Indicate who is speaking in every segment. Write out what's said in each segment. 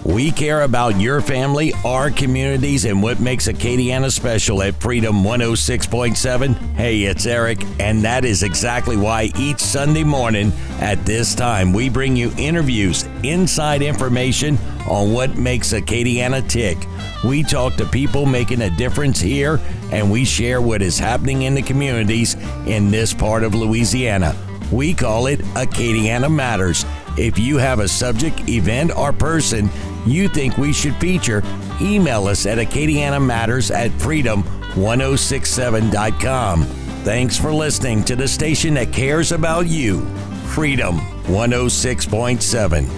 Speaker 1: We care about your family, our communities, and what makes Acadiana special at Freedom 106.7. Hey, it's Eric, and that is exactly why each Sunday morning at this time, we bring you interviews, inside information on what makes Acadiana tick. We talk to people making a difference here, and we share what is happening in the communities in this part of Louisiana. We call it Acadiana Matters. If you have a subject, event, or person you think we should feature, email us at acadianamatters@freedom1067.com. Thanks for listening to the station that cares about you, Freedom 106.7.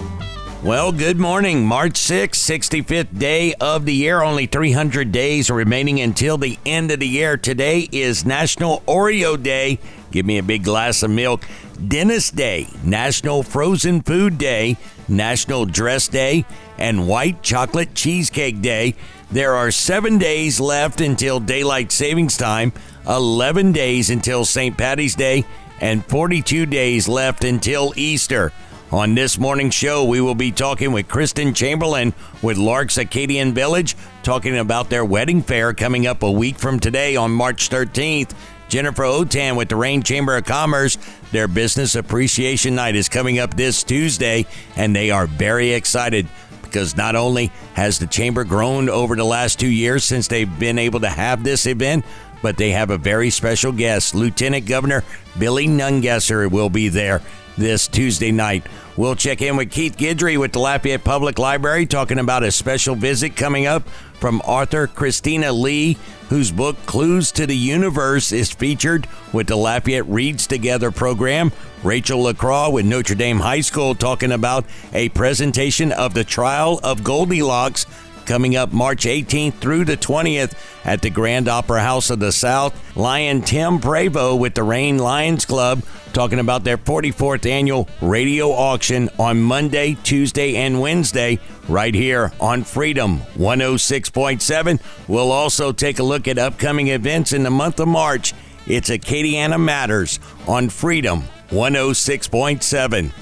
Speaker 1: Well, good morning. March 6th, 65th day of the year. Only 300 days remaining until the end of the year. Today is National Oreo Day. Give me a big glass of milk. Dentist Day, National Frozen Food Day, National Dress Day, and White Chocolate Cheesecake Day. There are 7 days left until Daylight Savings Time, 11 days until St. Patty's Day, and 42 days left until Easter. On this morning's show, we will be talking with Kristen Chamberlain with Lark's Acadian Village, talking about their wedding fair coming up a week from today on March 13th. Jennifer Otan with the Rain Chamber of Commerce. Their Business Appreciation Night is coming up this Tuesday, and they are very excited because not only has the Chamber grown over the last 2 years since they've been able to have this event, but they have a very special guest. Lieutenant Governor Billy Nungesser will be there this Tuesday night. We'll check in with Keith Guidry with the Lafayette Public Library, talking about a special visit coming up from author Christina Lee, whose book Clues to the Universe is featured with the Lafayette Reads Together program. Rachel LaCroix with Notre Dame High School talking about a presentation of The Trial of Goldilocks coming up March 18th through the 20th at the Grand Opera House of the South. Lion Tim Bravo with the Rain Lions Club talking about their 44th annual radio auction on Monday, Tuesday, and Wednesday right here on Freedom 106.7. We'll also take a look at upcoming events in the month of March. It's Acadiana Matters on Freedom 106.7.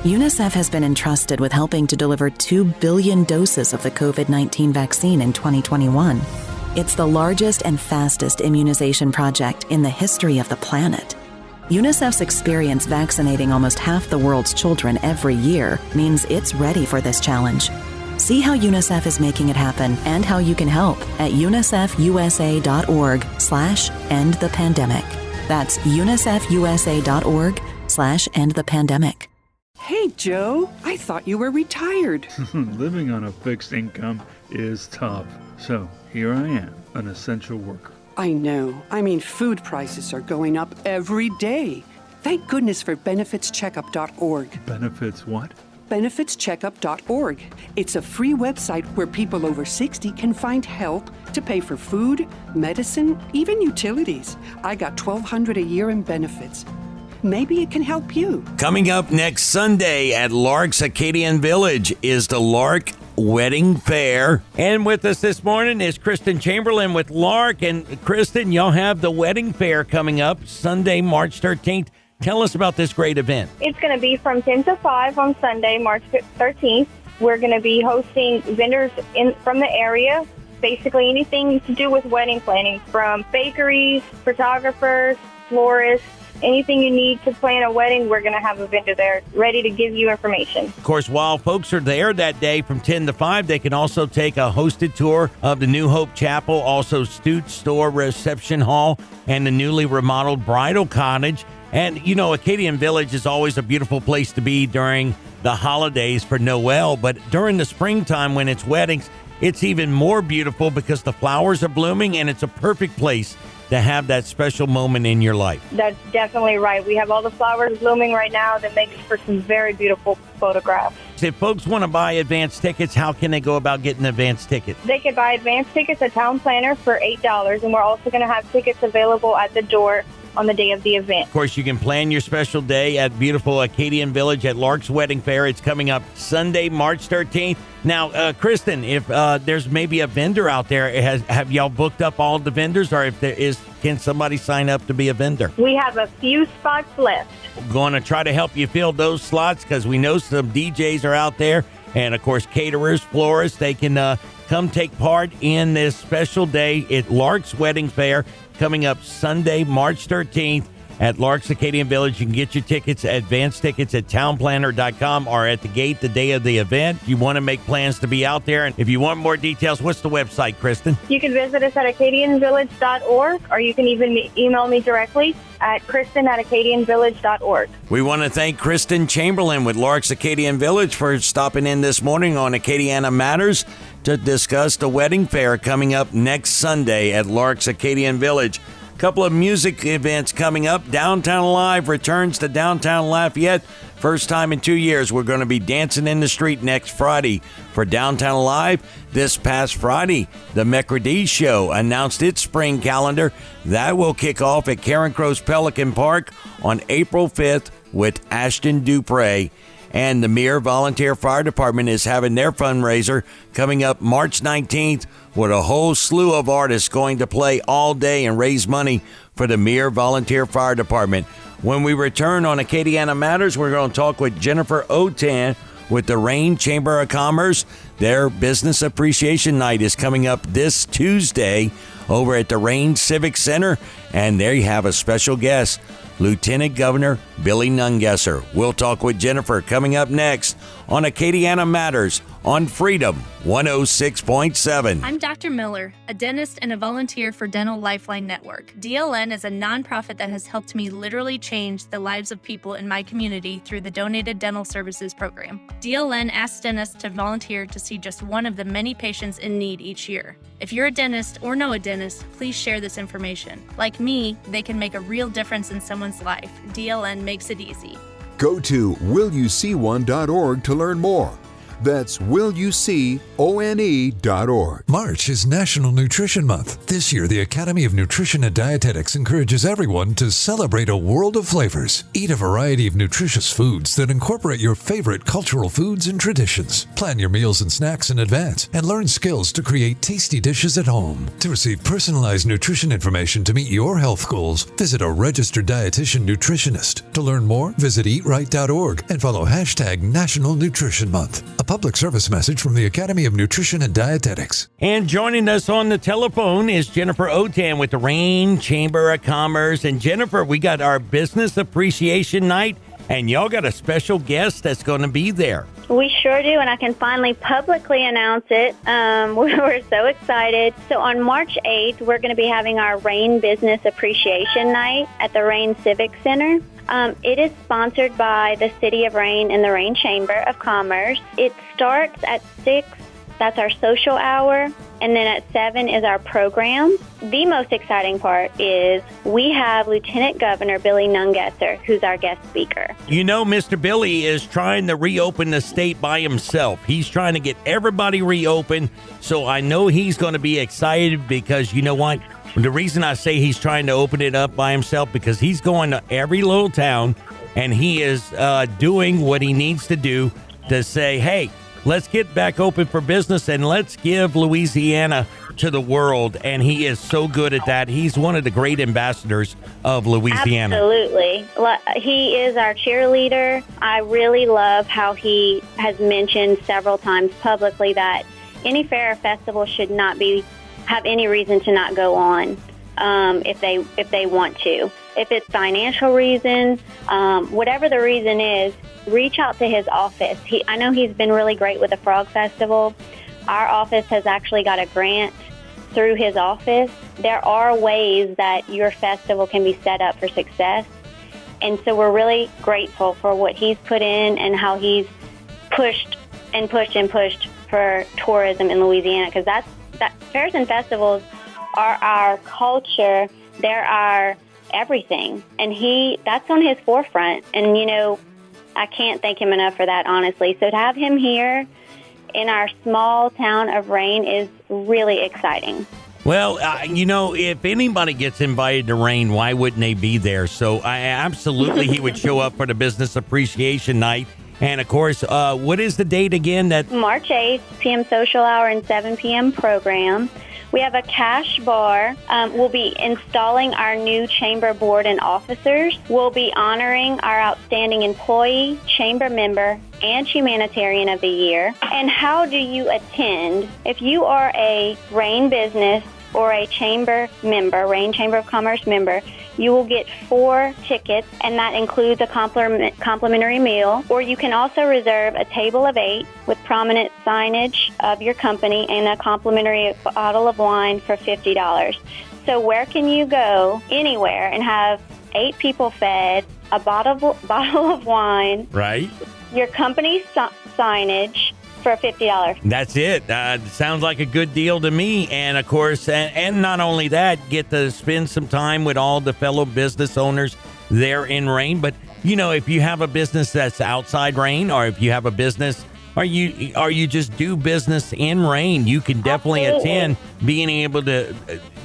Speaker 2: UNICEF has been entrusted with helping to deliver 2 billion doses of the COVID-19 vaccine in 2021. It's the largest and fastest immunization project in the history of the planet. UNICEF's experience vaccinating almost half the world's children every year means it's ready for this challenge. See how UNICEF is making it happen and how you can help at unicefusa.org/endthepandemic. That's unicefusa.org/endthepandemic.
Speaker 3: Hey, Joe, I thought you were retired.
Speaker 4: Living on a fixed income is tough. So here I am, an essential worker.
Speaker 3: I know. I mean, food prices are going up every day. Thank goodness for benefitscheckup.org.
Speaker 4: Benefits what?
Speaker 3: benefitscheckup.org. It's a free website where people over 60 can find help to pay for food, medicine, even utilities. I got $1,200 a year in benefits. Maybe it can help you.
Speaker 1: Coming up next Sunday at Lark's Acadian Village is the Lark Wedding Fair. And with us this morning is Kristen Chamberlain with Lark. And Kristen, y'all have the wedding fair coming up Sunday, March 13th. Tell us about this great event.
Speaker 5: It's going to be from 10 to 5 on Sunday, March 13th. We're going to be hosting vendors from the area. Basically anything to do with wedding planning, from bakeries, photographers, florists, anything you need to plan a wedding, we're going to have a vendor there ready to give you information.
Speaker 1: Of course, while folks are there that day from 10 to 5, they can also take a hosted tour of the New Hope Chapel, also Stute Store Reception Hall, and the newly remodeled Bridal Cottage. And, you know, Acadian Village is always a beautiful place to be during the holidays for Noel, but during the springtime when it's weddings, it's even more beautiful because the flowers are blooming and it's a perfect place to have that special moment in your life.
Speaker 5: That's definitely right. We have all the flowers blooming right now that makes for some very beautiful photographs.
Speaker 1: If folks want to buy advance tickets, how can they go about getting advance tickets?
Speaker 5: They can buy advance tickets at Town Planner for $8, and we're also going to have tickets available at the door on the day of the event.
Speaker 1: Of course, you can plan your special day at beautiful Acadian Village at Lark's Wedding Fair. It's coming up Sunday, March 13th. Now, Kristen, if there's maybe a vendor out there, have y'all booked up all the vendors, or if there is, can somebody sign up to be a vendor?
Speaker 5: We have a few spots left.
Speaker 1: We're going to try to help you fill those slots because we know some DJs are out there And, of course, caterers, florists, they can come take part in this special day at Lark's Wedding Fair coming up Sunday, March 13th at Lark's Acadian Village. You can get your tickets, advance tickets at townplanner.com or at the gate the day of the event. You want to make plans to be out there. And if you want more details, what's the website, Kristen?
Speaker 5: You can visit us at acadianvillage.org, or you can even email me directly at kristen@acadianvillage.org.
Speaker 1: We want to thank Kristen Chamberlain with Lark's Acadian Village for stopping in this morning on Acadiana Matters to discuss the wedding fair coming up next Sunday at Lark's Acadian Village. Couple of music events coming up. Downtown Live returns to Downtown Lafayette. First time in 2 years. We're going to be dancing in the street next Friday for Downtown Live. This past Friday, the McCready Show announced its spring calendar. That will kick off at Karen Crow's Pelican Park on April 5th with Ashton Dupre. And the Mere Volunteer Fire Department is having their fundraiser coming up March 19th with a whole slew of artists going to play all day and raise money for the Mere Volunteer Fire Department. When we return on Acadiana Matters, we're going to talk with Jennifer Otan with the Rain Chamber of Commerce. Their Business Appreciation Night is coming up this Tuesday over at the Rain Civic Center, and there you have a special guest, Lieutenant Governor Billy Nungesser. We'll talk with Jennifer coming up next on Acadiana Matters on Freedom 106.7.
Speaker 6: I'm Dr. Miller, a dentist and a volunteer for Dental Lifeline Network. DLN is a nonprofit that has helped me literally change the lives of people in my community through the Donated Dental Services program. DLN asks dentists to volunteer to see just one of the many patients in need each year. If you're a dentist or know a dentist, please share this information. Like me, they can make a real difference in someone's life. DLN makes it easy.
Speaker 7: Go to willyouseeone.org to learn more. That's willyouseeone.org.
Speaker 8: March is National Nutrition Month. This year, the Academy of Nutrition and Dietetics encourages everyone to celebrate a world of flavors. Eat a variety of nutritious foods that incorporate your favorite cultural foods and traditions. Plan your meals and snacks in advance and learn skills to create tasty dishes at home. To receive personalized nutrition information to meet your health goals, visit a registered dietitian nutritionist. To learn more, visit eatright.org and follow hashtag National Nutrition Month. A public service message from the Academy of Nutrition and Dietetics.
Speaker 1: And joining us on the telephone is Jennifer Otan with the Rain Chamber of Commerce. And Jennifer, we got our Business Appreciation Night, and y'all got a special guest that's going to be there.
Speaker 5: We sure do, and I can finally publicly announce it. We're so excited. So on March 8th, we're going to be having our Rain Business Appreciation Night at the Rain Civic Center. It is sponsored by the City of Rain and the Rain Chamber of Commerce. It starts at 6. That's our social hour. And then at 7 is our program. The most exciting part is we have Lieutenant Governor Billy Nungesser, who's our guest speaker.
Speaker 1: You know, Mr. Billy is trying to reopen the state by himself. He's trying to get everybody reopened. So I know he's going to be excited because, you know what? The reason I say he's trying to open it up by himself because he's going to every little town and he is doing what he needs to do to say, hey, let's get back open for business and let's give Louisiana to the world. And he is so good at that. He's one of the great ambassadors of Louisiana.
Speaker 5: Absolutely. He is our cheerleader. I really love how he has mentioned several times publicly that any fair or festival should not have any reason to not go on if they want to. If it's financial reasons, whatever the reason is, reach out to his office. I know he's been really great with the Frog Festival. Our office has actually got a grant through his office. There are ways that your festival can be set up for success. And so we're really grateful for what he's put in and how he's pushed and pushed and pushed for tourism in Louisiana, because that fairs and festivals are our culture. They're our everything. And that's on his forefront. And, you know, I can't thank him enough for that, honestly. So to have him here in our small town of Rain is really exciting.
Speaker 1: Well, you know, if anybody gets invited to Rain, why wouldn't they be there? So absolutely he would show up for the Business Appreciation Night. And, of course, what is the date again?
Speaker 5: March 8th, p.m. social hour and 7 p.m. program. We have a cash bar. We'll be installing our new chamber board and officers. We'll be honoring our outstanding employee, chamber member,
Speaker 9: and Humanitarian of the Year. And how do you attend? If you are a RAIN business or a chamber member, RAIN Chamber of Commerce member, you will get 4 tickets, and that includes a complimentary meal. Or you can also reserve a table of 8 with prominent signage of your company and a complimentary bottle of wine for $50. So where can you go? Anywhere, and have 8 people fed, a bottle of wine,
Speaker 1: Right.
Speaker 9: your company's signage for $50.
Speaker 1: That's it. Sounds like a good deal to me. And, of course, and not only that, get to spend some time with all the fellow business owners there in RAIN. But, if you have a business that's outside RAIN, or if you have a business, or you just do business in RAIN, you can definitely attend, being able to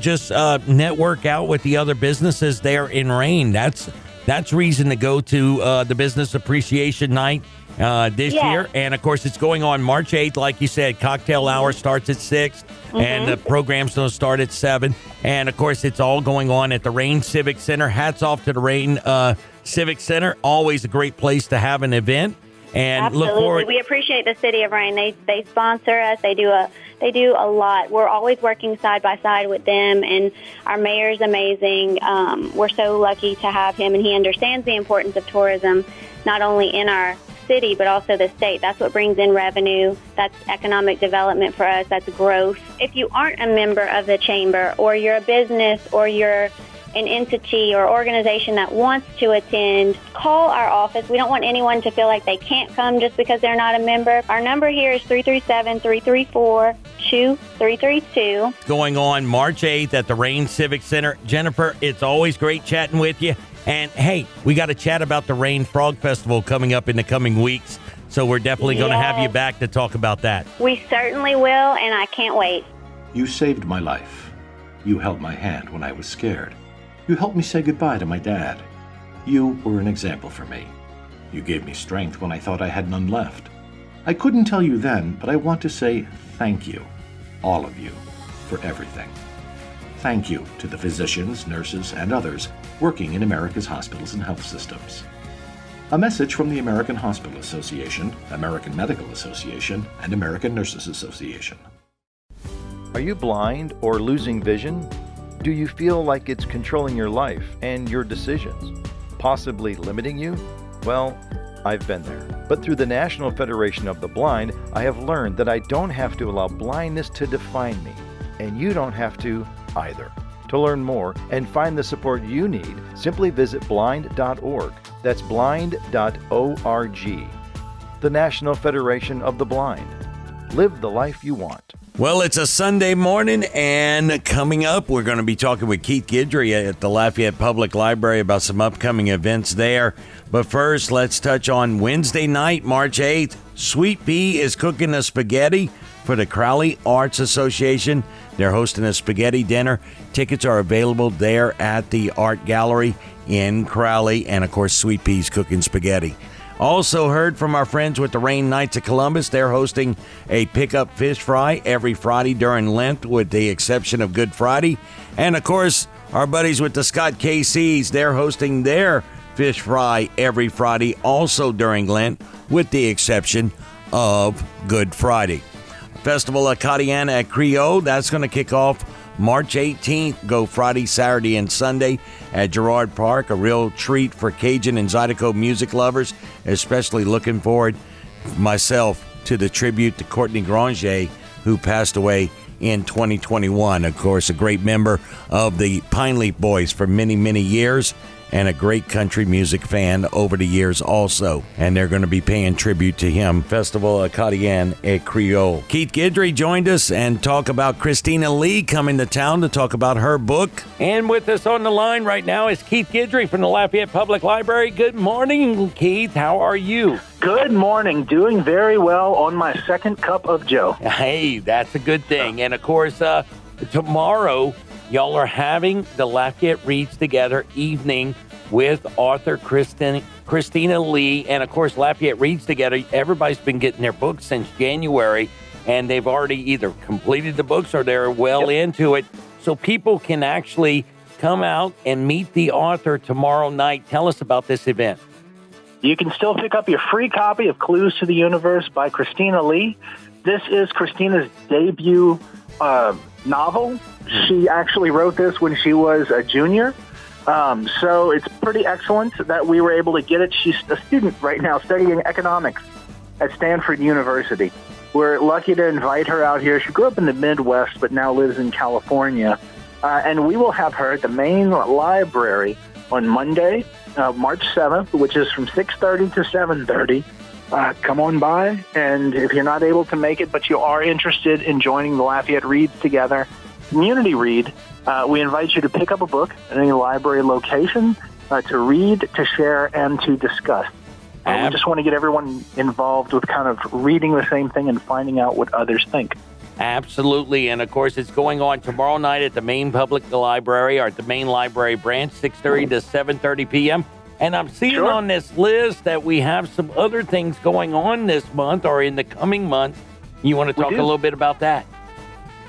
Speaker 1: just network out with the other businesses there in RAIN. That's reason to go to the Business Appreciation Night this year. And, of course, it's going on March 8th. Like you said, cocktail hour starts at 6, and the program's going to start at 7. And, of course, it's all going on at the RAIN Civic Center. Hats off to the RAIN Civic Center. Always a great place to have an event. And
Speaker 9: Absolutely.
Speaker 1: Look forward.
Speaker 9: We appreciate the city of RAIN. They sponsor us. They do a lot. We're always working side by side with them, and our mayor's amazing. We're so lucky to have him, and he understands the importance of tourism, not only in our city but also the state. That's what brings in revenue. That's economic development for us. That's growth. If you aren't a member of the chamber, or you're a business, or you're an entity or organization that wants to attend, call our office. We don't want anyone to feel like they can't come just because they're not a member. Our number here is 337-334-2332.
Speaker 1: Going on March 8th at the RAIN Civic Center. Jennifer, it's always great chatting with you. And, hey, we got to chat about the RAIN Frog Festival coming up in the coming weeks. So we're definitely going to have you back to talk about that.
Speaker 9: We certainly will, and I can't wait.
Speaker 10: You saved my life. You held my hand when I was scared. You helped me say goodbye to my dad. You were an example for me. You gave me strength when I thought I had none left. I couldn't tell you then, but I want to say thank you, all of you, for everything. Thank you to the physicians, nurses, and others working in America's hospitals and health systems. A message from the American Hospital Association, American Medical Association, and American Nurses Association.
Speaker 11: Are you blind or losing vision? Do you feel like it's controlling your life and your decisions, possibly limiting you? Well, I've been there. But through the National Federation of the Blind, I have learned that I don't have to allow blindness to define me, and you don't have to either. To learn more and find the support you need, simply visit blind.org. That's blind.org. The National Federation of the Blind. Live the life you want.
Speaker 1: Well, it's a Sunday morning, and coming up, we're going to be talking with Keith Guidry at the Lafayette Public Library about some upcoming events there. But first, let's touch on Wednesday night, March 8th. Sweet Pea is cooking a spaghetti for the Crowley Arts Association. They're hosting a spaghetti dinner. Tickets are available there at the Art Gallery in Crowley, and, of course, Sweet Pea's cooking spaghetti. Also heard from our friends with the Rain Knights of Columbus. They're hosting a pickup fish fry every Friday during Lent, with the exception of Good Friday. And, of course, our buddies with the Scott KCs, they're hosting their fish fry every Friday, also during Lent, with the exception of Good Friday. Festival Acadiana at Creole, that's going to kick off March 18th, go Friday, Saturday, and Sunday at Girard Park. A real treat for Cajun and Zydeco music lovers, especially looking forward, myself, to the tribute to Courtney Granger, who passed away in 2021. Of course, a great member of the Pine Leaf Boys for many, many years, and a great country music fan over the years also. And they're going to be paying tribute to him. Festival Acadiana et Creole. Keith Guidry joined us and talk about Christina Lee coming to town to talk about her book. And with us on the line right now is Keith Guidry from the Lafayette Public Library. Good morning, Keith. How are you?
Speaker 12: Good morning. Doing very well on my second cup of Joe.
Speaker 1: Hey, that's a good thing. And of course, tomorrow, y'all are having the Lafayette Reads Together evening with author Christina Lee. And, of course, Lafayette Reads Together, everybody's been getting their books since January, and they've already either completed the books or they're well into it. So people can actually come out and meet the author tomorrow night. Tell us about this event.
Speaker 12: You can still pick up your free copy of Clues to the Universe by Christina Lee. This is Christina's debut novel. She actually wrote this when she was a junior. So it's pretty excellent that we were able to get it. She's a student right now studying economics at Stanford University. We're lucky to invite her out here. She grew up in the Midwest, but now lives in California. And we will have her at the main library on Monday, March 7th, which is from 6:30 to 7:30. Come on by, and if you're not able to make it, but you are interested in joining the Lafayette Reads Together community read, we invite you to pick up a book at any library location to read, to share, and to discuss. We just want to get everyone involved with kind of reading the same thing and finding out what others think.
Speaker 1: Absolutely. And, of course, it's going on tomorrow night at the Main Public Library, or at the Main Library branch, 6:30 to 7:30 p.m. And I'm seeing on this list that we have some other things going on this month or in the coming month. You want to talk a little bit about that?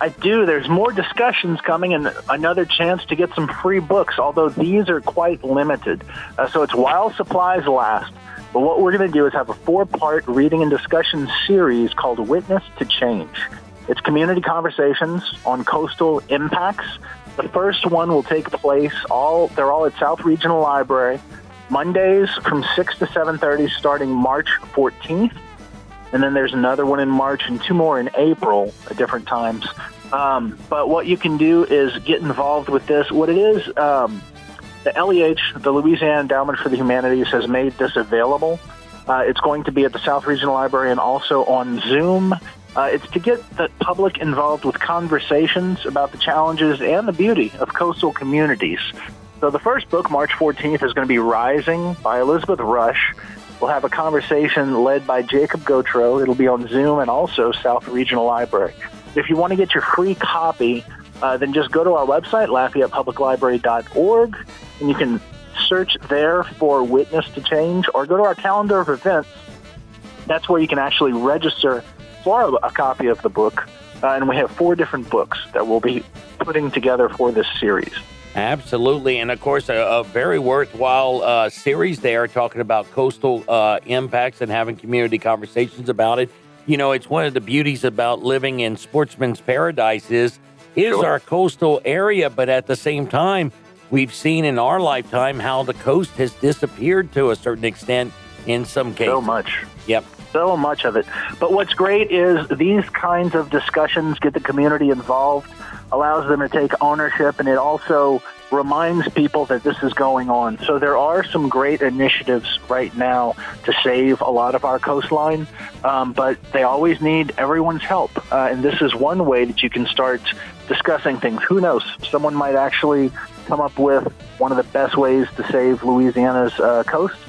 Speaker 12: I do. There's more discussions coming and another chance to get some free books, although these are quite limited. So it's while supplies last. But what we're going to do is have a 4-part reading and discussion series called Witness to Change. It's community conversations on coastal impacts. The first one will take place, they're all at South Regional Library, Mondays from 6 to 7:30 starting March 14th. And then there's another one in March and 2 more in April at different times. But what you can do is get involved with this. What it is, the LEH, the Louisiana Endowment for the Humanities, has made this available. It's going to be at the South Regional Library and also on Zoom. It's to get the public involved with conversations about the challenges and the beauty of coastal communities. So the first book, March 14th, is going to be Rising by Elizabeth Rush. We'll have a conversation led by Jacob Gautreaux. It'll be on Zoom and also South Regional Library. If you want to get your free copy, then just go to our website, LafayettePublicLibrary.org, and you can search there for Witness to Change, or go to our calendar of events. That's where you can actually register for a copy of the book. And we have 4 different books that we'll be putting together for this series.
Speaker 1: Absolutely. And, of course, a very worthwhile series there, talking about coastal impacts and having community conversations about it. You know, it's one of the beauties about living in Sportsman's Paradise is our coastal area, but at the same time, we've seen in our lifetime how the coast has disappeared to a certain extent in some cases.
Speaker 12: So much.
Speaker 1: Yep.
Speaker 12: So much of it. But what's great is these kinds of discussions get the community involved, allows them to take ownership, and it also reminds people that this is going on. So there are some great initiatives right now to save a lot of our coastline, but they always need everyone's help. And this is one way that you can start discussing things. Who knows? Someone might actually come up with one of the best ways to save Louisiana's coast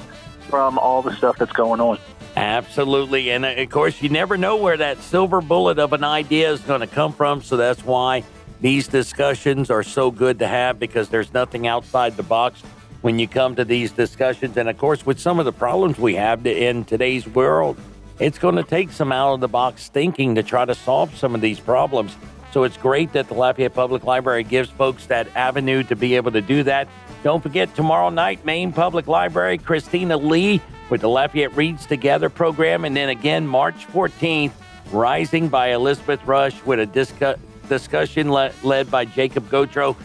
Speaker 12: from all the stuff that's going on.
Speaker 1: Absolutely. And, of course, you never know where that silver bullet of an idea is going to come from. So that's why these discussions are so good to have, because there's nothing outside the box when you come to these discussions. And, of course, with some of the problems we have in today's world, it's going to take some out-of-the-box thinking to try to solve some of these problems. So it's great that the Lafayette Public Library gives folks that avenue to be able to do that. Don't forget, tomorrow night, Main Public Library, Christina Lee with the Lafayette Reads Together program. And then again, March 14th, Rising by Elizabeth Rush with a discussion led by Jacob Gautreaux.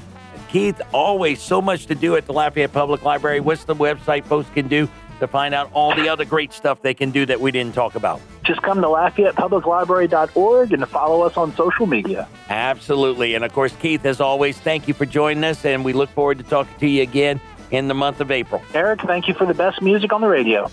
Speaker 1: Keith, always so much to do at the Lafayette Public Library. What's the website folks can do to find out all the other great stuff they can do that we didn't talk about?
Speaker 12: Just come to LafayettePublicLibrary.org and follow us on social media.
Speaker 1: Absolutely. And, of course, Keith, as always, thank you for joining us, and we look forward to talking to you again in the month of April.
Speaker 12: Eric, thank you for the best music on the radio.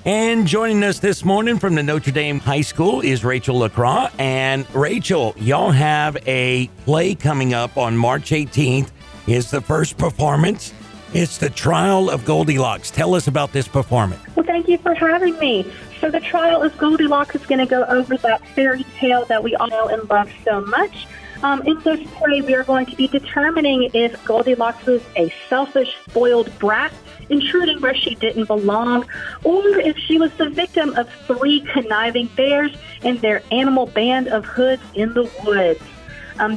Speaker 1: And joining us this morning from the Notre Dame High School is Rachel LaCroix. And, Rachel, y'all have a play coming up on March 18th. It's the first performance. It's the Trial of Goldilocks. Tell us about this performance.
Speaker 13: Well, thank you for having me. So the Trial of Goldilocks is going to go over that fairy tale that we all know and love so much. In this play, we are going to be determining if Goldilocks was a selfish, spoiled brat intruding where she didn't belong, or if she was the victim of 3 conniving bears and their animal band of hoods in the woods.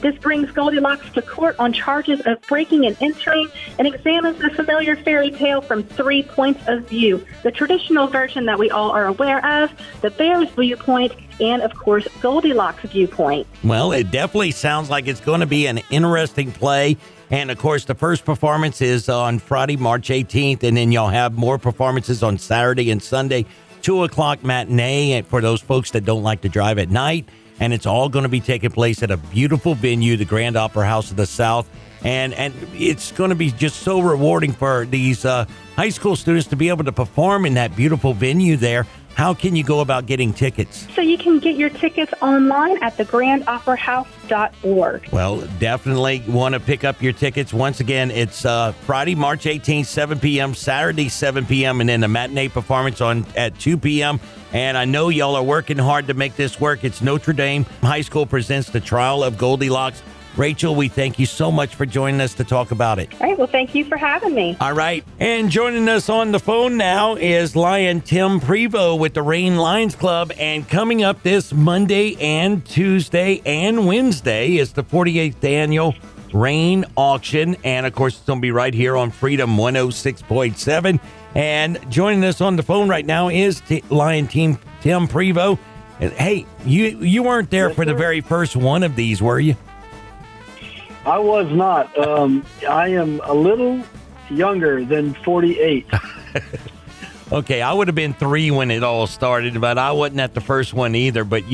Speaker 13: This brings Goldilocks to court on charges of breaking and entering and examines the familiar fairy tale from 3 points of view. The traditional version that we all are aware of, the bear's viewpoint, and, of course, Goldilocks' viewpoint.
Speaker 1: Well, it definitely sounds like it's going to be an interesting play. And, of course, the first performance is on Friday, March 18th, and then y'all have more performances on Saturday and Sunday, 2 o'clock matinee for those folks that don't like to drive at night. And it's all going to be taking place at a beautiful venue, the Grand Opera House of the South. And it's going to be just so rewarding for these high school students to be able to perform in that beautiful venue there. How can you go about getting tickets?
Speaker 13: So you can get your tickets online at thegrandoperahouse.org.
Speaker 1: Well, definitely want to pick up your tickets. Once again, it's Friday, March 18th, 7 p.m., Saturday, 7 p.m., and then the matinee performance at 2 p.m. And I know y'all are working hard to make this work. It's Notre Dame High School presents The Trial of Goldilocks. Rachel, we thank you so much for joining us to talk about it.
Speaker 13: All right. Well, thank you for having me.
Speaker 1: All right. And joining us on the phone now is Lion Tim Prevost with the Rain Lions Club. And coming up this Monday and Tuesday and Wednesday is the 48th annual Rain Auction. And, of course, it's going to be right here on Freedom 106.7. And joining us on the phone right now is Lion Tim Prevost. Hey, you weren't there for the very first one of these, were you?
Speaker 14: I was not. I am a little younger than 48.
Speaker 1: Okay, I would have been 3 when it all started, but I wasn't at the first one either. But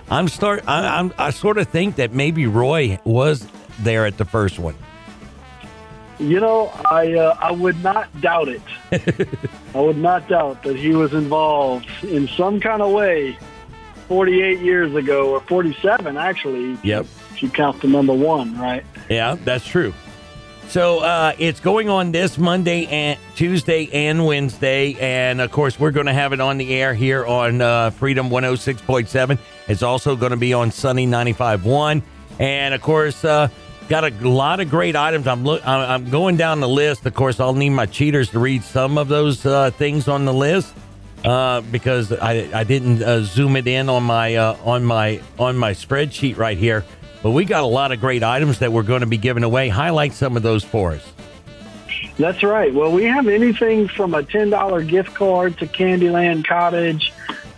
Speaker 1: I sort of think that maybe Roy was there at the first one.
Speaker 14: I would not doubt it. I would not doubt that he was involved in some kind of way 48 years ago, or 47 actually.
Speaker 1: Yep.
Speaker 14: If you count the number 1, right?
Speaker 1: Yeah, that's true. So it's going on this Monday and Tuesday and Wednesday. And, of course, we're going to have it on the air here on Freedom 106.7. It's also going to be on Sunny 95.1. And, of course, got a lot of great items. I'm going down the list. Of course, I'll need my cheaters to read some of those things on the list because I didn't zoom it in on my spreadsheet right here. But we got a lot of great items that we're going to be giving away. Highlight some of those for us.
Speaker 14: That's right. Well, we have anything from a $10 gift card to Candyland Cottage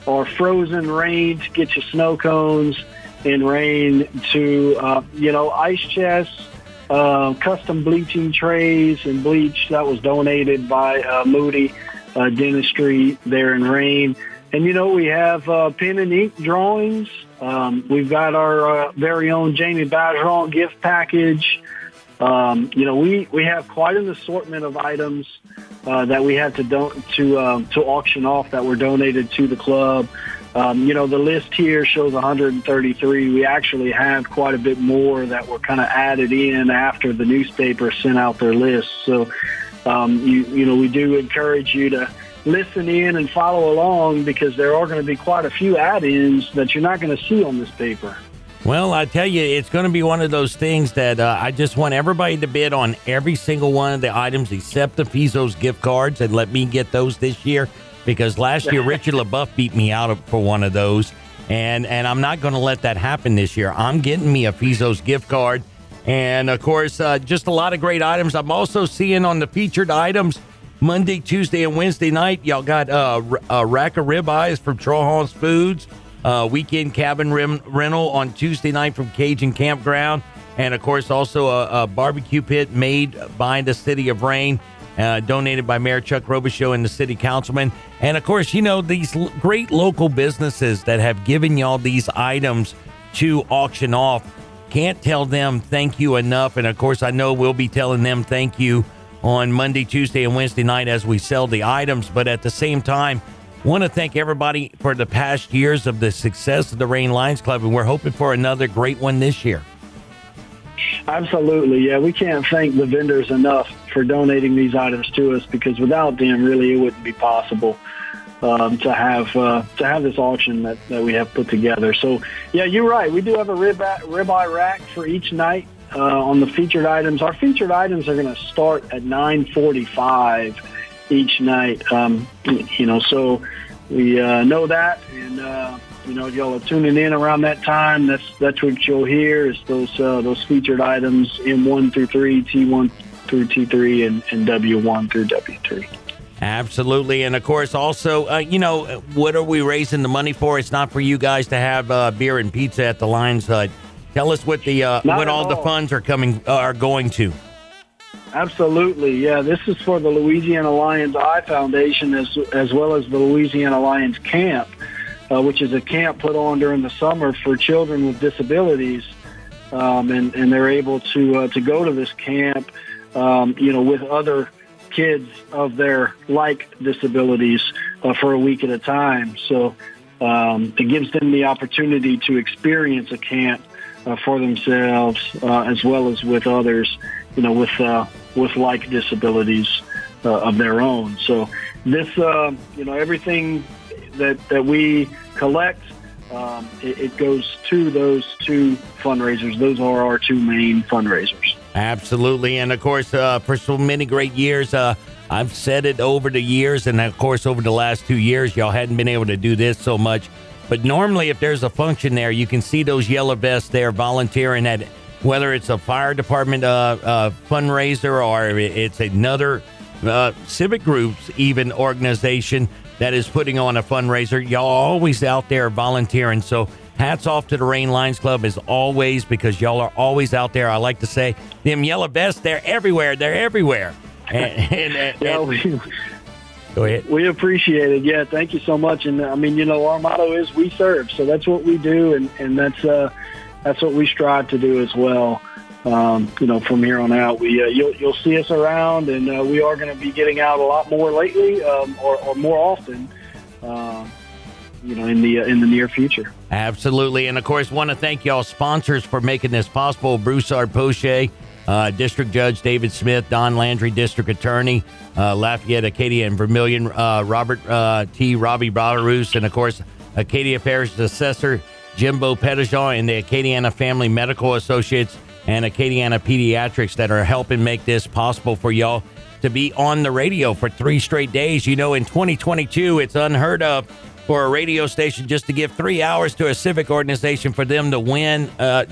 Speaker 14: or Frozen Rain to get you snow cones in rain to, ice chests, custom bleaching trays and bleach that was donated by Moody Dentistry there in Rain. And, we have pen and ink drawings. We've got our very own Jamie Bergeron gift package. We have quite an assortment of items that we have to auction off that were donated to the club. The list here shows 133. We actually have quite a bit more that were kind of added in after the newspaper sent out their list. So, we do encourage you to listen in and follow along because there are going to be quite a few add-ins that you're not going to see on this paper.
Speaker 1: Well, I tell you, it's going to be one of those things that I just want everybody to bid on every single one of the items except the Fizzo's gift cards and let me get those this year because last year Richard LaBeouf beat me out for one of those and I'm not going to let that happen this year. I'm getting me a Fizzo's gift card and, of course, just a lot of great items. I'm also seeing on the featured items Monday, Tuesday, and Wednesday night, y'all got a rack of ribeyes from Trollhouse Foods, weekend cabin rental on Tuesday night from Cajun Campground, and, of course, also a barbecue pit made by the City of Rain, donated by Mayor Chuck Robichaux and the City Councilman. And, of course, these great local businesses that have given y'all these items to auction off, can't tell them thank you enough. And, of course, I know we'll be telling them thank you on Monday, Tuesday, and Wednesday night as we sell the items. But at the same time, want to thank everybody for the past years of the success of the Rain Lions Club, and we're hoping for another great one this year.
Speaker 14: Absolutely, yeah. We can't thank the vendors enough for donating these items to us because without them, really, it wouldn't be possible to have this auction that we have put together. So, yeah, you're right. We do have a ribeye rack for each night. On the featured items. Our featured items are going to start at $9.45 each night. So we know that, and y'all are tuning in around that time. That's what you'll hear is those featured items, M1 through 3, T1 through T3, and W1 through W3.
Speaker 1: Absolutely. And, of course, also, what are we raising the money for? It's not for you guys to have beer and pizza at the Lions Hut. Tell us what all the funds are going to.
Speaker 14: Absolutely. Yeah, this is for the Louisiana Lions Eye Foundation as well as the Louisiana Lions Camp, which is a camp put on during the summer for children with disabilities. And they're able to go to this camp, with other kids of their like disabilities for a week at a time. So it gives them the opportunity to experience a camp for themselves as well as with others, with like disabilities of their own. So this, everything that we collect, it goes to those two fundraisers. Those are our two main fundraisers.
Speaker 1: Absolutely. And, of course, for so many great years, I've said it over the years, and, of course, over the last 2 years, y'all hadn't been able to do this so much. But normally, if there's a function there, you can see those yellow vests there volunteering at whether it's a fire department fundraiser or it's another civic groups, even organization that is putting on a fundraiser. Y'all are always out there volunteering. So hats off to the Rain Lions Club as always, because y'all are always out there. I like to say them yellow vests, they're everywhere. They're everywhere. Go ahead.
Speaker 14: We appreciate it. Yeah, thank you so much. And our motto is we serve. So that's what we do. And that's what we strive to do as well. From here on out, you'll see us around, and we are going to be getting out a lot more lately, or more often, in the near future.
Speaker 1: Absolutely. And, of course, want to thank y'all sponsors for making this possible. Broussard Poche, District Judge David Smith, Don Landry, District Attorney, Lafayette, Acadia, and Vermilion, Robert Robbie Badarus, and, of course, Acadia Parish Assessor Jimbo Pettijohn, and the Acadiana Family Medical Associates and Acadiana Pediatrics that are helping make this possible for y'all to be on the radio for 3 straight days. In 2022, it's unheard of for a radio station just to give 3 hours to a civic organization for them to win,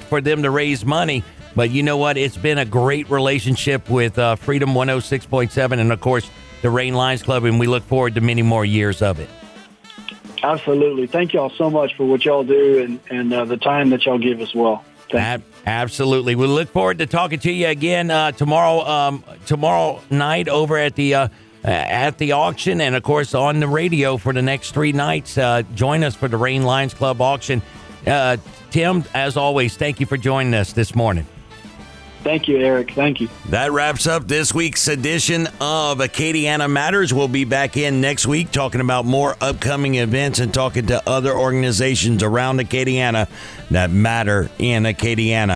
Speaker 1: for them to raise money. But you know what? It's been a great relationship with Freedom 106.7 and, of course, the Rain Lions Club, and we look forward to many more years of it.
Speaker 14: Absolutely. Thank y'all so much for what y'all do and the time that y'all give as well.
Speaker 1: Absolutely. We look forward to talking to you again tomorrow night over at the auction, and, of course, on the radio for the next 3 nights. Join us for the Rain Lions Club auction. Tim, as always, thank you for joining us this morning.
Speaker 14: Thank you, Eric. Thank you.
Speaker 1: That wraps up this week's edition of Acadiana Matters. We'll be back in next week talking about more upcoming events and talking to other organizations around Acadiana that matter in Acadiana.